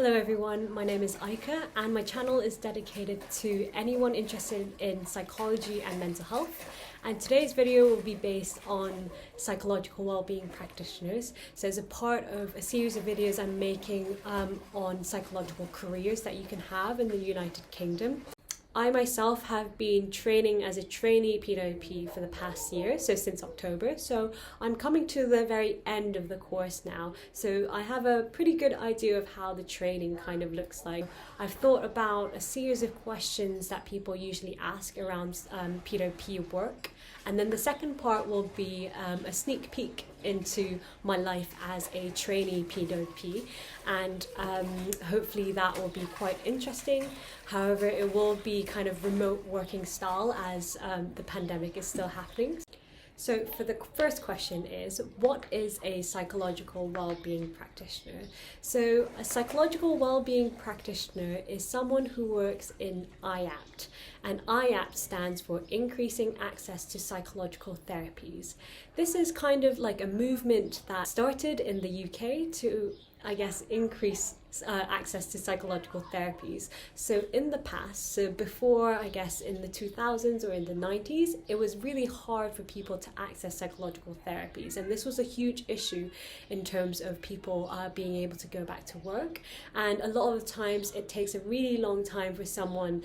Hello everyone, my name is Aika and my channel is dedicated to anyone interested in psychology and mental health. And today's video will be based on psychological wellbeing practitioners. So as a part of a series of videos I'm making on psychological careers that you can have in the United Kingdom. I myself have been training as a trainee PWP for the past year, so since October. So I'm coming to the very end of the course now. So I have a pretty good idea of how the training kind of looks like. I've thought about a series of questions that people usually ask around PWP work. And then the second part will be a sneak peek into my life as a trainee PWP, and hopefully that will be quite interesting. However, it will be kind of remote working style as the pandemic is still happening. So for the first question is, what is a psychological wellbeing practitioner? So a psychological wellbeing practitioner is someone who works in IAPT, and IAPT stands for Increasing Access to Psychological Therapies. This is kind of like a movement that started in the UK to, I guess, increase access to psychological therapies. So in the past, so before, I guess, in the 2000s or in the 90s, it was really hard for people to access psychological therapies. And this was a huge issue in terms of people being able to go back to work. And a lot of the times it takes a really long time for someone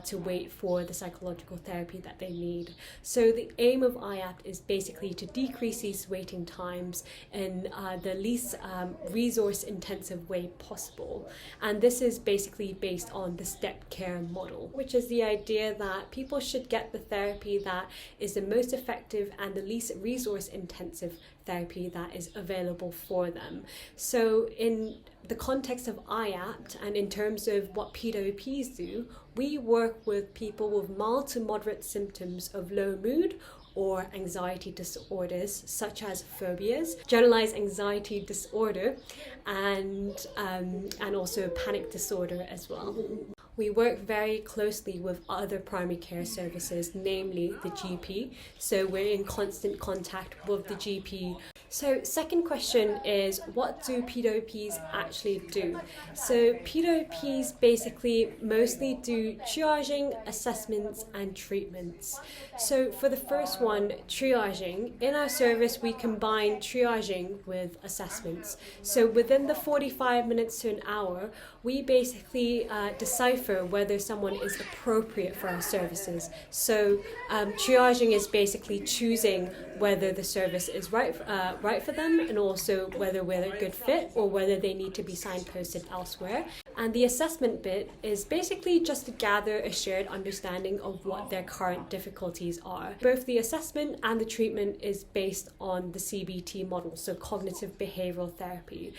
to wait for the psychological therapy that they need. So the aim of IAPT is basically to decrease these waiting times in the least resource intensive way possible. And this is basically based on the step care model, which is the idea that people should get the therapy that is the most effective and the least resource intensive therapy that is available for them. So in the context of IAPT and in terms of what PWPs do, we work with people with mild to moderate symptoms of low mood or anxiety disorders such as phobias, generalized anxiety disorder, and also panic disorder as well. We work very closely with other primary care services, namely the GP. So we're in constant contact with the GP. So second question is, what do PWPs actually do? So PWPs basically mostly do triaging, assessments and treatments. So for the first one, triaging, in our service we combine triaging with assessments. So within the 45 minutes to an hour, we basically decipher whether someone is appropriate for our services. So triaging is basically choosing whether the service is right for them, and also whether we're a good fit or whether they need to be signposted elsewhere. And the assessment bit is basically just to gather a shared understanding of what their current difficulties are. Both the assessment and the treatment is based on the CBT model, so Cognitive Behavioural Therapy.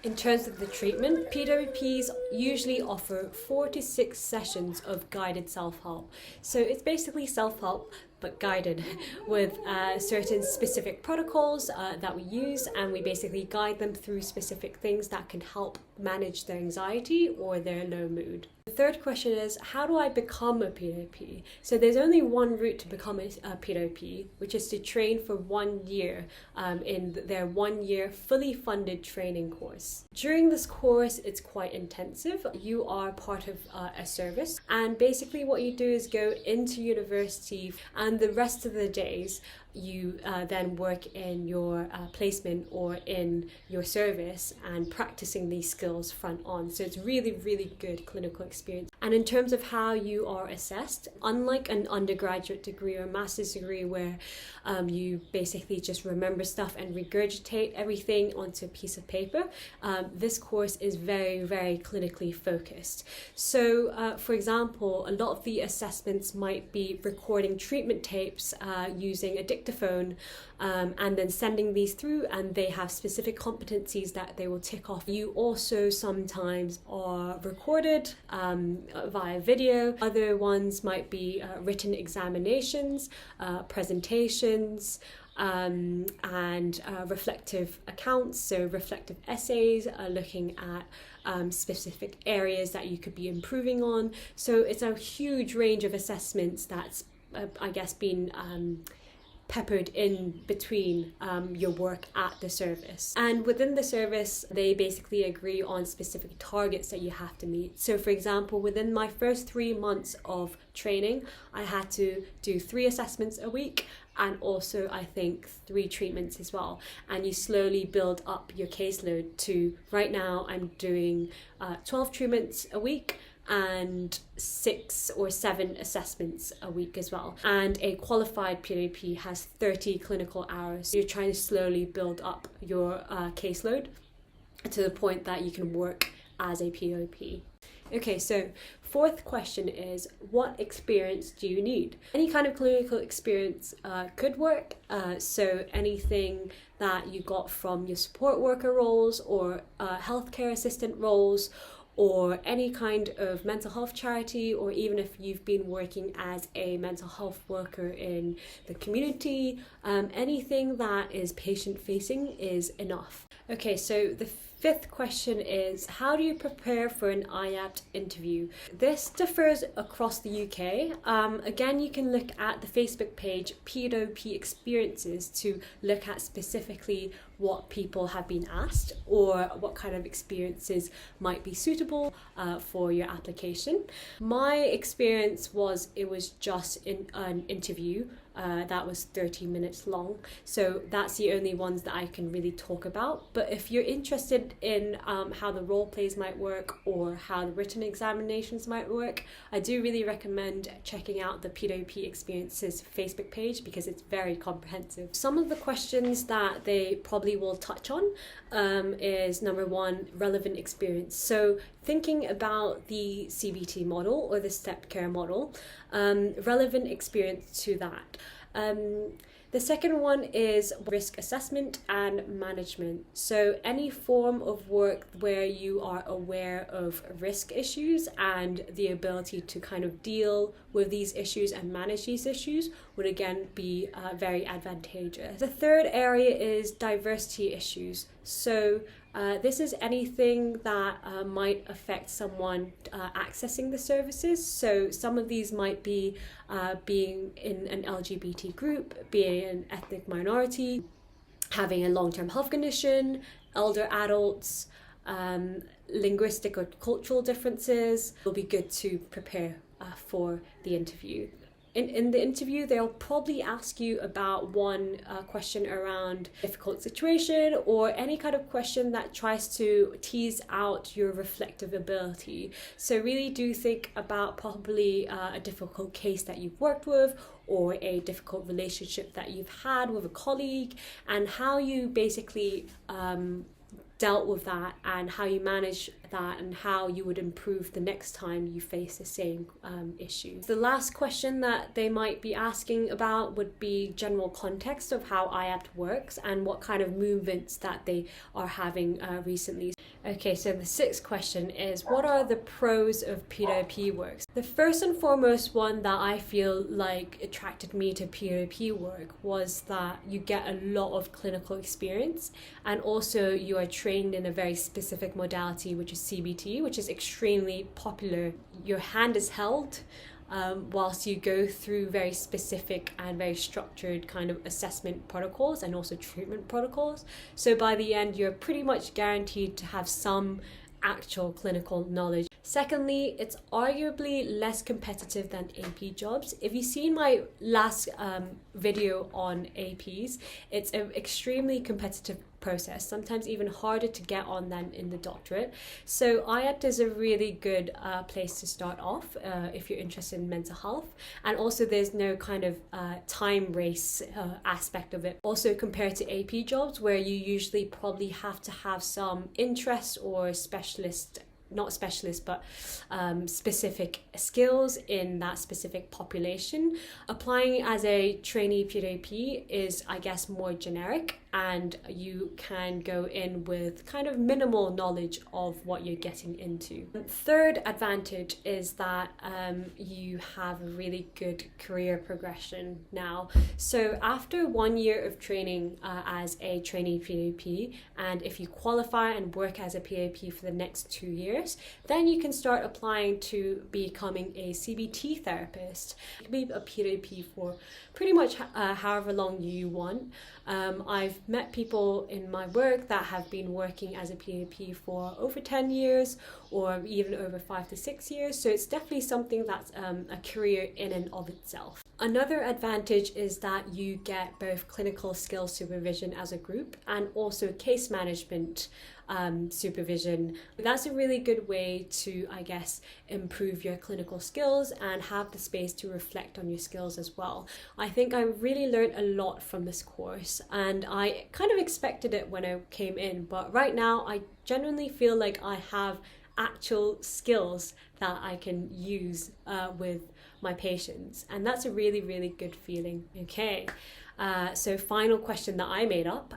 In terms of the treatment, PWPs usually offer 4 to 6 sessions of guided self-help. So it's basically self-help but guided with certain specific protocols that we use, and we basically guide them through specific things that can help manage their anxiety or their low mood. The third question is, how do I become a PWP? So there's only one route to become a PWP, which is to train for 1 year in their 1 year fully funded training course. During this course, it's quite intensive. You are part of a service, and basically what you do is go into university, and the rest of the days you then work in your placement or in your service and practicing these skills front on. So it's really, really good clinical experience. And in terms of how you are assessed, unlike an undergraduate degree or master's degree where you basically just remember stuff and regurgitate everything onto a piece of paper, this course is very, very clinically focused. So for example, a lot of the assessments might be recording treatment tapes using a dictaphone and then sending these through, and they have specific competencies that they will tick off. You also sometimes are recorded via video. Other ones might be written examinations, presentations, and reflective accounts, so reflective essays looking at specific areas that you could be improving on. So it's a huge range of assessments that's I guess been peppered in between your work at the service. And within the service, they basically agree on specific targets that you have to meet. So for example, within my first 3 months of training, I had to do 3 assessments a week, and also I think 3 treatments as well. And you slowly build up your caseload to, right now I'm doing 12 treatments a week and 6 or 7 assessments a week as well. And a qualified PWP has 30 clinical hours. So you're trying to slowly build up your caseload to the point that you can work as a PWP. Okay, so 4th question is, what experience do you need? Any kind of clinical experience could work. So anything that you got from your support worker roles or healthcare assistant roles, or any kind of mental health charity, or even if you've been working as a mental health worker in the community, anything that is patient facing is enough. Okay, so the 5th question is, how do you prepare for an IAPT interview? This differs across the UK. Again, you can look at the Facebook page PWP Experiences to look at specifically what people have been asked or what kind of experiences might be suitable for your application. My experience was, it was just an interview that was 30 minutes long, so that's the only ones that I can really talk about. But if you're interested in how the role plays might work or how the written examinations might work, I do really recommend checking out the PWP Experiences Facebook page because it's very comprehensive. Some of the questions that they probably will touch on is, number 1, relevant experience. So thinking about the CBT model or the stepped care model, relevant experience to that. The second one is risk assessment and management. So any form of work where you are aware of risk issues and the ability to kind of deal with these issues and manage these issues would again be very advantageous. The third area is diversity issues. So this is anything that might affect someone accessing the services. So some of these might be being in an LGBT group, being an ethnic minority, having a long-term health condition, elder adults, linguistic or cultural differences. It will be good to prepare for the interview. In the interview, they'll probably ask you about one question around difficult situation or any kind of question that tries to tease out your reflective ability. So really do think about probably a difficult case that you've worked with or a difficult relationship that you've had with a colleague, and how you basically dealt with that and how you manage that and how you would improve the next time you face the same issue. The last question that they might be asking about would be general context of how IAPT works and what kind of movements that they are having recently. Okay, so the 6th question is, what are the pros of PWP work? The first and foremost one that I feel like attracted me to PWP work was that you get a lot of clinical experience, and also you are trained in a very specific modality, which is CBT, which is extremely popular. Your hand is held whilst you go through very specific and very structured kind of assessment protocols and also treatment protocols. So by the end, you're pretty much guaranteed to have some actual clinical knowledge. Secondly, it's arguably less competitive than AP jobs. If you've seen my last video on APs, it's an extremely competitive process, sometimes even harder to get on than in the doctorate. So IAPT is a really good place to start off if you're interested in mental health. And also there's no kind of time race aspect of it. Also compared to AP jobs, where you usually probably have to have some interest or specific skills in that specific population. Applying as a trainee PWP is, I guess, more generic, and you can go in with kind of minimal knowledge of what you're getting into. Third advantage is that you have a really good career progression now. So after 1 year of training as a trainee PWP, and if you qualify and work as a PWP for the next 2 years, years, then you can start applying to becoming a CBT therapist. You can be a PWP for pretty much however long you want. I've met people in my work that have been working as a PWP for over 10 years or even over 5 to 6 years, so it's definitely something that's a career in and of itself. Another advantage is that you get both clinical skill supervision as a group and also case management supervision. That's a really good way to, I guess, improve your clinical skills and have the space to reflect on your skills as well. I think I really learned a lot from this course, and I kind of expected it when I came in, but right now I genuinely feel like I have actual skills that I can use with my patients, and that's a really, really good feeling. Okay, so final question that I made up,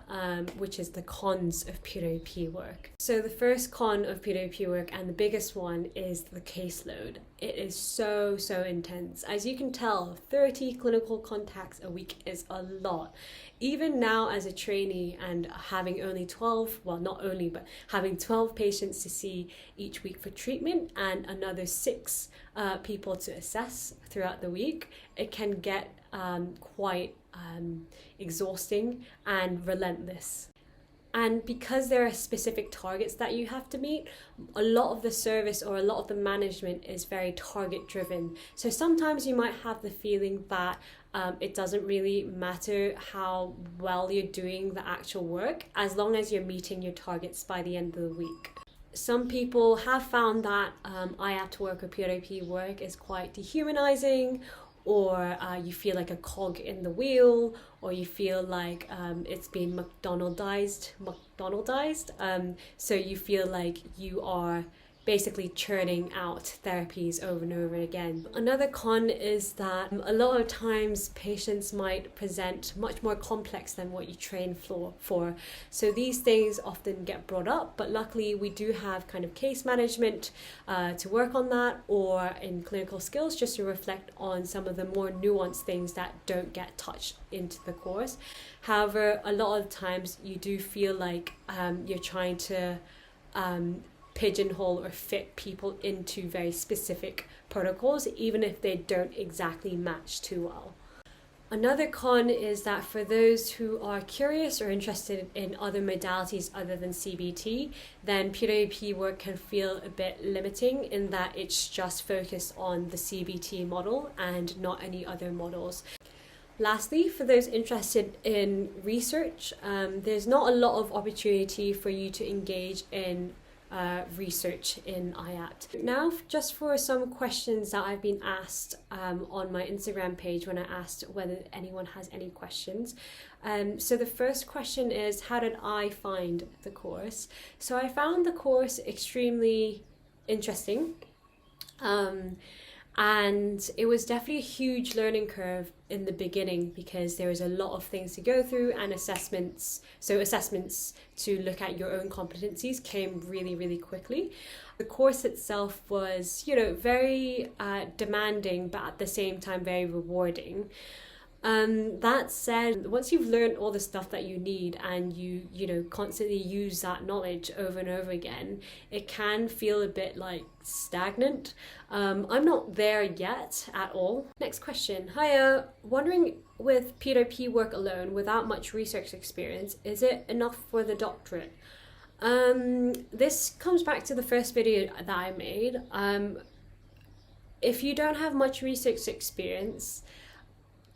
which is the cons of PWP work. So the first con of PWP work, and the biggest one, is the caseload. It is so intense. As you can tell, 30 clinical contacts a week is a lot. Even now as a trainee and having only 12, well not only, but having 12 patients to see each week for treatment and another 6 people to assess throughout the week, it can get quite exhausting and relentless. And because there are specific targets that you have to meet, a lot of the service or a lot of the management is very target driven. So sometimes you might have the feeling that it doesn't really matter how well you're doing the actual work as long as you're meeting your targets by the end of the week. Some people have found that IAPT work or PWP work is quite dehumanizing, or you feel like a cog in the wheel, or you feel like it's been McDonaldized. So you feel like you are basically churning out therapies over and over again. Another con is that a lot of times patients might present much more complex than what you train for. So these things often get brought up, but luckily we do have kind of case management to work on that, or in clinical skills just to reflect on some of the more nuanced things that don't get touched into the course. However, a lot of times you do feel like you're trying to pigeonhole or fit people into very specific protocols, even if they don't exactly match too well. Another con is that for those who are curious or interested in other modalities other than CBT, then PWP work can feel a bit limiting in that it's just focused on the CBT model and not any other models. Lastly, for those interested in research, there's not a lot of opportunity for you to engage in research in IAPT. Now, just for some questions that I've been asked on my Instagram page when I asked whether anyone has any questions. So the first question is, how did I find the course? So I found the course extremely interesting. And it was definitely a huge learning curve in the beginning because there was a lot of things to go through and assessments. So assessments to look at your own competencies came really, really quickly. The course itself was, very demanding, but at the same time very rewarding. That said, once you've learned all the stuff that you need and you constantly use that knowledge over and over again, it can feel a bit like stagnant. I'm not there yet at all. Next question. Hiya, wondering, with PWP work alone without much research experience, is it enough for the doctorate? This comes back to the first video that I made. If you don't have much research experience,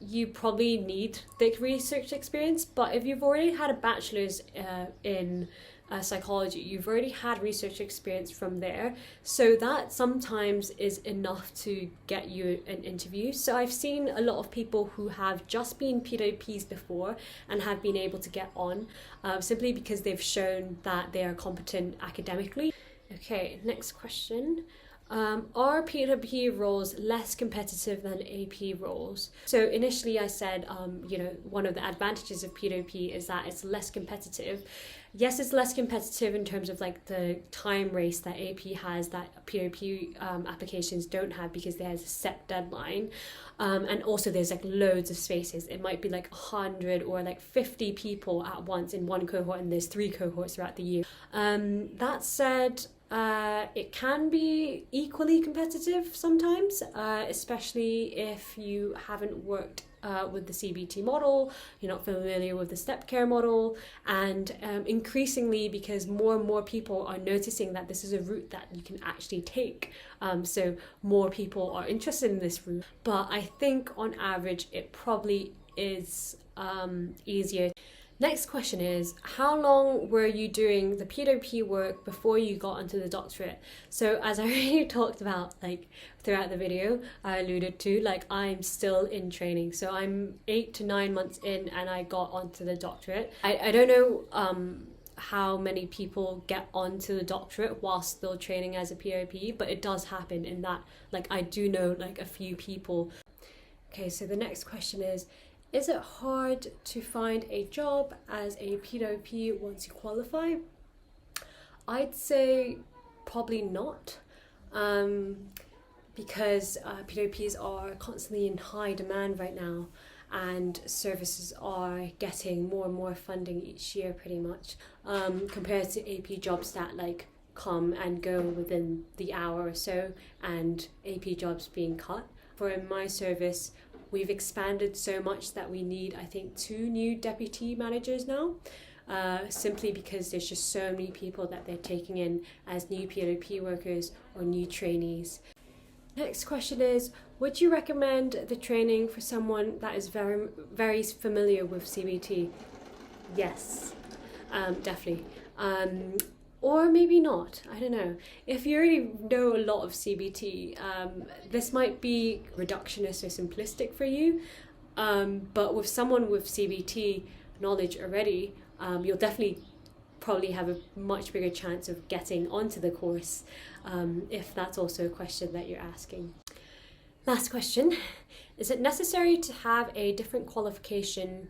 you probably need the research experience, but if you've already had a bachelor's in psychology, you've already had research experience from there, so that sometimes is enough to get you an interview. So I've seen a lot of people who have just been PWPs before and have been able to get on simply because they've shown that they are competent academically. Okay, next question. Are PWP roles less competitive than AP roles? So initially I said, one of the advantages of PWP is that it's less competitive. Yes, it's less competitive in terms of like the time race that AP has that PWP applications don't have because there's a set deadline. And also there's like loads of spaces. It might be like 100 or like 50 people at once in one cohort, and there's 3 cohorts throughout the year. That said, it can be equally competitive sometimes, especially if you haven't worked with the CBT model, you're not familiar with the step care model, and increasingly, because more and more people are noticing that this is a route that you can actually take, so more people are interested in this route. But I think on average it probably is easier. Next question is, how long were you doing the PWP work before you got onto the doctorate? So as I already talked about, like throughout the video, I alluded to, like I'm still in training. So I'm 8 to 9 months in and I got onto the doctorate. I don't know how many people get onto the doctorate whilst still training as a PWP, but it does happen in that, like I do know like a few people. Okay, so the next question is it hard to find a job as a PWP once you qualify? I'd say probably not, because PWPs are constantly in high demand right now, and services are getting more and more funding each year pretty much, compared to AP jobs that like come and go within the hour or so, and AP jobs being cut. For my service, we've expanded so much that we need, I think, 2 new deputy managers now, simply because there's just so many people that they're taking in as new PWP workers or new trainees. Next question is, would you recommend the training for someone that is very, very familiar with CBT? Yes, definitely. Or maybe not, I don't know. If you already know a lot of CBT, this might be reductionist or simplistic for you, but with someone with CBT knowledge already, you'll definitely probably have a much bigger chance of getting onto the course, if that's also a question that you're asking. Last question, is it necessary to have a different qualification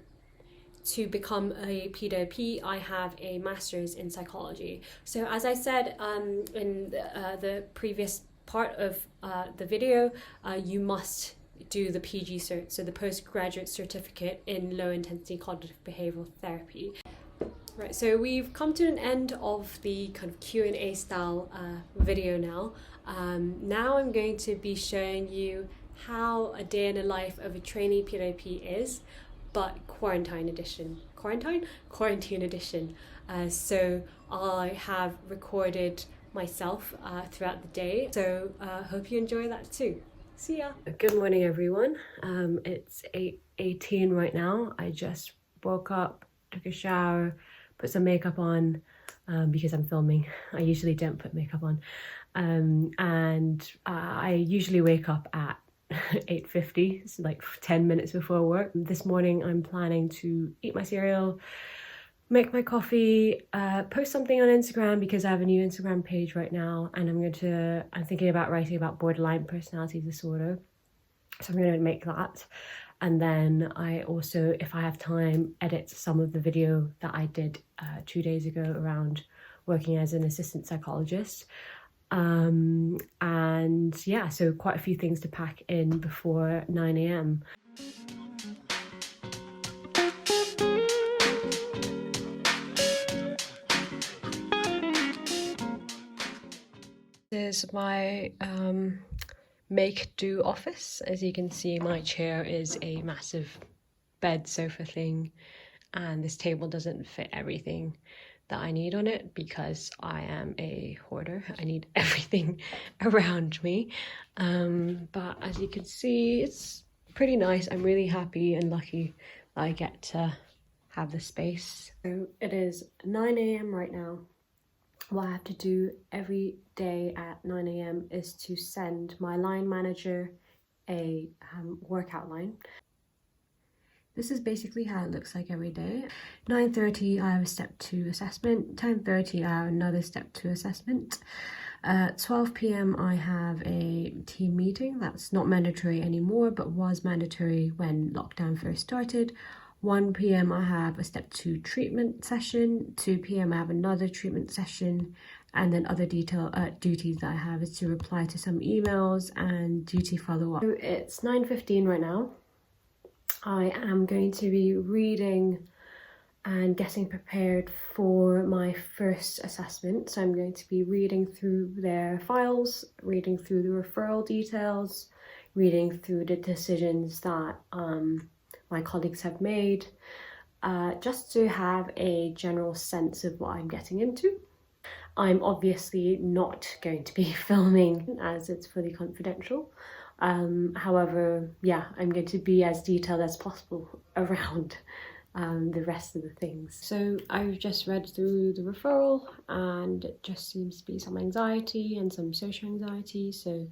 to become a PWP? I have a master's in psychology. So as I said in the previous part of the video, you must do the PG cert, so the postgraduate certificate in low intensity cognitive behavioural therapy. Right, so we've come to an end of the kind of Q&A style video now. Now I'm going to be showing you how a day in the life of a trainee PWP is, but quarantine edition. Quarantine edition. So I have recorded myself throughout the day. So hope you enjoy that too. See ya. Good morning, everyone. It's 8:18 right now. I just woke up, took a shower, put some makeup on because I'm filming. I usually don't put makeup on. And I usually wake up at 8:50, so like 10 minutes before work. This morning I'm planning to eat my cereal, make my coffee, post something on Instagram because I have a new Instagram page right now, and I'm thinking about writing about borderline personality disorder, so I'm going to make that. And then I also, if I have time, edit some of the video that I did 2 days ago around working as an assistant psychologist. And yeah, so quite a few things to pack in before 9 a.m. This is my make-do office. As you can see, my chair is a massive bed sofa thing, and this table doesn't fit everything that I need on it because I am a hoarder. I need everything around me, but as you can see, it's pretty nice. I'm really happy and lucky that I get to have the space. So it is 9 a.m. right now. What I have to do every day at 9 a.m. is to send my line manager a workout line. This is basically how it looks like every day. 9:30 I have a step 2 assessment, 10:30 I have another step 2 assessment. 12 p.m. I have a team meeting. That's not mandatory anymore, but was mandatory when lockdown first started. 1 p.m. I have a step 2 treatment session. 2 p.m. I have another treatment session, and then other duties that I have is to reply to some emails and duty follow-up. So it's 9:15 right now. I am going to be reading and getting prepared for my first assessment. So I'm going to be reading through their files, reading through the referral details, reading through the decisions that my colleagues have made, just to have a general sense of what I'm getting into. I'm obviously not going to be filming as it's fully confidential. However, yeah, I'm going to be as detailed as possible around the rest of the things. So I've just read through the referral, and it just seems to be some anxiety and some social anxiety. So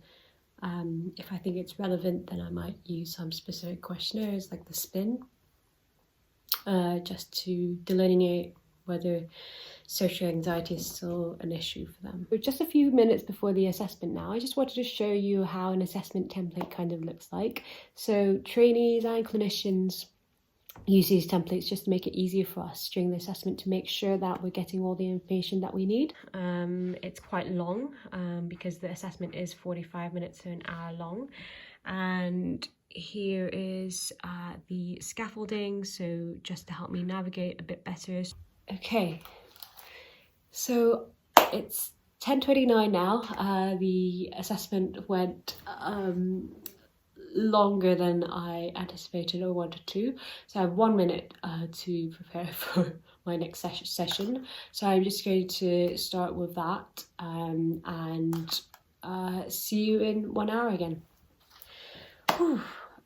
if I think it's relevant, then I might use some specific questionnaires like the SPIN, just to delineate whether social anxiety is still an issue for them. So just a few minutes before the assessment now, I just wanted to show you how an assessment template kind of looks like. So trainees and clinicians use these templates just to make it easier for us during the assessment to make sure that we're getting all the information that we need. It's quite long because the assessment is 45 minutes to an hour long. And here is the scaffolding, so just to help me navigate a bit better. Okay, so it's 10:29 now. The assessment went longer than I anticipated or wanted to, so I have 1 minute to prepare for my next session. So I'm just going to start with that and see you in 1 hour again. Whew.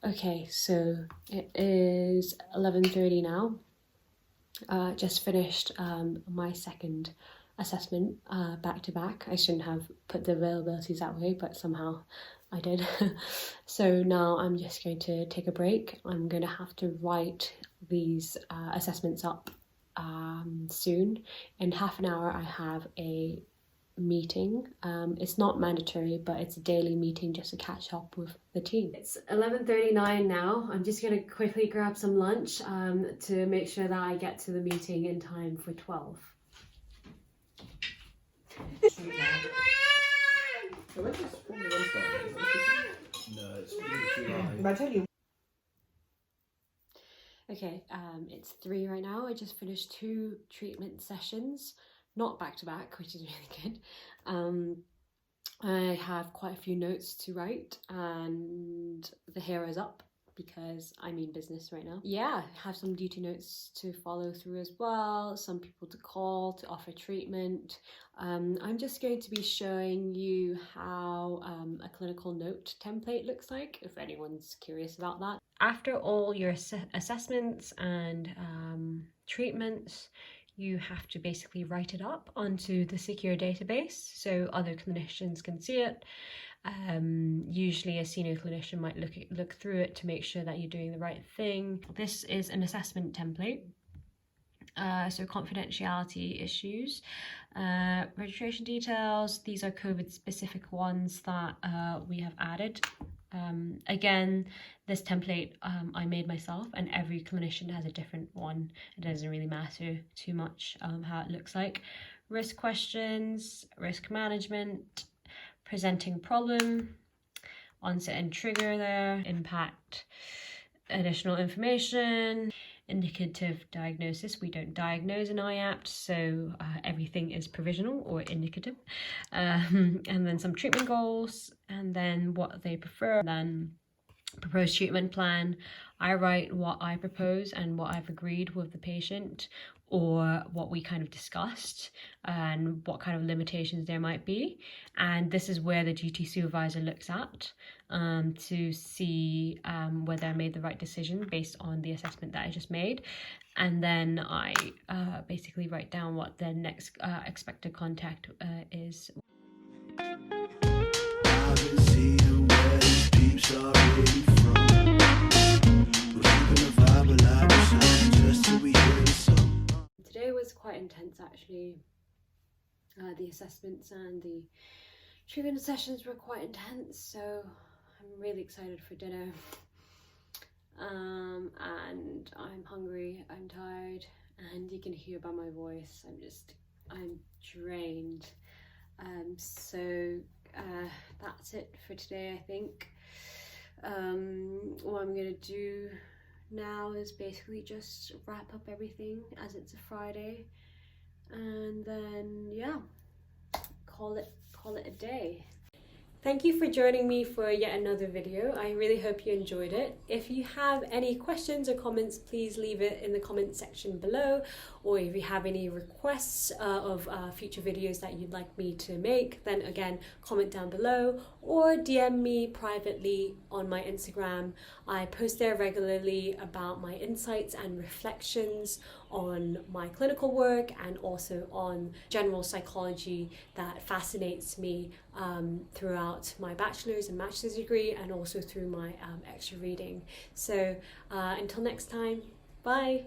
Okay, so it is 11:30 now. Just finished my second assessment back to back. I shouldn't have put the availabilities that way, but somehow I did. So now I'm just going to take a break. I'm going to have to write these assessments up soon. In half an hour I have a meeting. It's not mandatory, but it's a daily meeting just to catch up with the team. It's 11:39 now. I'm just going to quickly grab some lunch to make sure that I get to the meeting in time for 12. Okay, it's 3 right now. I just finished 2 treatment sessions, not back to back, which is really good. I have quite a few notes to write, and the hair is up because I mean business right now. Yeah, I have some duty notes to follow through as well, some people to call to offer treatment. I'm just going to be showing you how a clinical note template looks like, if anyone's curious about that. After all your assessments and treatments, you have to basically write it up onto the secure database so other clinicians can see it. Usually a senior clinician might look through it to make sure that you're doing the right thing. This is an assessment template. So confidentiality issues, registration details, these are COVID specific ones that we have added. Again, this template I made myself, and every clinician has a different one. It doesn't really matter too much how it looks like. Risk questions, risk management, presenting problem, onset and trigger there, impact, additional information, indicative diagnosis. We don't diagnose an IAPT, so everything is provisional or indicative. And then some treatment goals, and then what they prefer, then proposed treatment plan. I write what I propose and what I've agreed with the patient, or what we kind of discussed, and what kind of limitations there might be. And this is where the duty supervisor looks at to see whether I made the right decision based on the assessment that I just made. And then I basically write down what the next expected contact is. Today was quite intense actually. The assessments and the treatment sessions were quite intense, so I'm really excited for dinner. And I'm hungry, I'm tired, and you can hear by my voice, I'm drained. So that's it for today, I think. What I'm gonna do now is basically just wrap up everything as it's a Friday, and then yeah, call it a day. Thank you for joining me for yet another video. I really hope you enjoyed it. If you have any questions or comments, please leave it in the comment section below, or if you have any requests of future videos that you'd like me to make, then again, comment down below or DM me privately on my Instagram. I post there regularly about my insights and reflections on my clinical work and also on general psychology that fascinates me throughout my bachelor's and master's degree, and also through my extra reading. So until next time, bye.